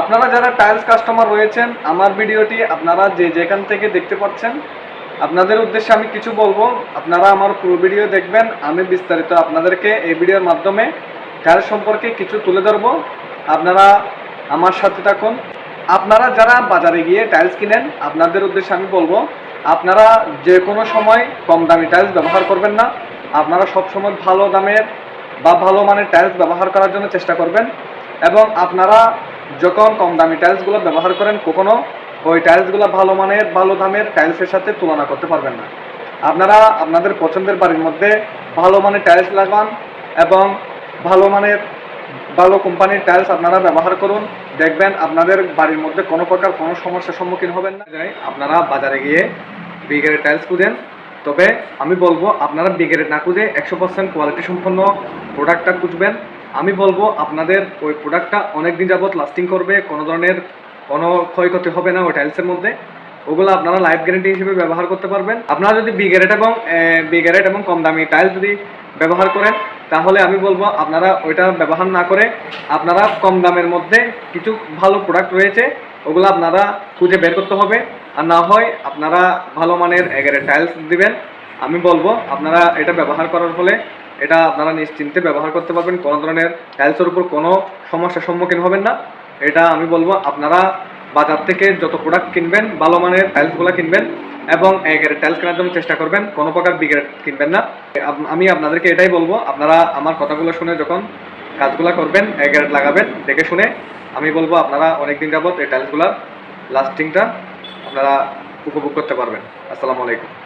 আপনারা যারা tiles customer রয়েছেন, আমার ভিডিওটি আপনারা যে যেখান থেকে দেখতে পাচ্ছেন, আপনাদের উদ্দেশ্যে আমি কিছু বলবো। আপনারা আমার পুরো ভিডিও দেখবেন। আমি বিস্তারিত আপনাদেরকে এই ভিডিওর মাধ্যমে টাইলস সম্পর্কে কিছু তুলে ধরবো। আপনারা আমার সাথে থাকুন। আপনারা যারা বাজারে গিয়ে টাইলস কিনেন, আপনাদের উদ্দেশ্যে আমি বলবো, আপনারা যে কোনো সময় কম দামি টাইলস ব্যবহার করবেন না। আপনারা সবসময় ভালো দামের বা ভালো মানের টাইলস ব্যবহার করার জন্য চেষ্টা করবেন। এবং আপনারা যখন কম দামি টাইলসগুলো ব্যবহার করেন, কখনো ওই টাইলসগুলো ভালো মানের ভালো দামের টাইলসের সাথে তুলনা করতে পারবেন না। আপনারা আপনাদের পছন্দের বাড়ির মধ্যে ভালো মানের টাইলস লাগান এবং ভালো মানের ভালো কোম্পানির টাইলস আপনারা ব্যবহার করুন। দেখবেন আপনাদের বাড়ির মধ্যে কোনো প্রকার কোনো সমস্যার সম্মুখীন হবেন না। আপনারা বাজারে গিয়ে বিগ্রেড টাইলস খুঁজেন, তবে আমি বলবো আপনারা বিগ্রেড না খুঁজে 100% কোয়ালিটি সম্পন্ন প্রোডাক্টটা খুঁজবেন। আমি বলবো আপনাদের ওই প্রোডাক্টটা অনেক দিন যাবত লাস্টিং করবে, কোনো ধরনের কোনো ক্ষয়ক্ষতি হবে না ওই টাইলসের মধ্যে। ওগুলো আপনারা লাইফ গ্যারেন্টি হিসেবে ব্যবহার করতে পারবেন। আপনারা যদি বিগ্রেড এবং কম দামি টাইলস যদি ব্যবহার করেন, তাহলে আমি বলবো আপনারা ওইটা ব্যবহার না করে আপনারা কম দামের মধ্যে কিছু ভালো প্রোডাক্ট রয়েছে, ওগুলো আপনারা খুঁজে বের করতে হবে। আর না হয় আপনারা ভালো মানের এগারের টাইলস দিবেন। আমি বলবো আপনারা এটা ব্যবহার করার ফলে এটা আপনারা নিশ্চিন্তে ব্যবহার করতে পারবেন। কোনো ধরনের টাইলসের উপর কোনো সমস্যার সম্মুখীন হবেন না। এটা আমি বলবো আপনারা বাজার থেকে যত প্রোডাক্ট কিনবেন, ভালো মানের টাইলসগুলো কিনবেন এবং এগারের টাইলস কেনার জন্য চেষ্টা করবেন, কোনো প্রকার বিগ্রেড কিনবেন না। আমি আপনাদেরকে এটাই বলবো, আপনারা আমার কথাগুলো শুনে যখন কাজগুলো করবেন, এগারেট লাগাবেন দেখে শুনে। আমি বলবো আপনারা অনেকদিন যাবত এই টাইলসগুলোর লাস্টিংটা আপনারা উপভোগ করতে পারবেন। আসসালামু আলাইকুম।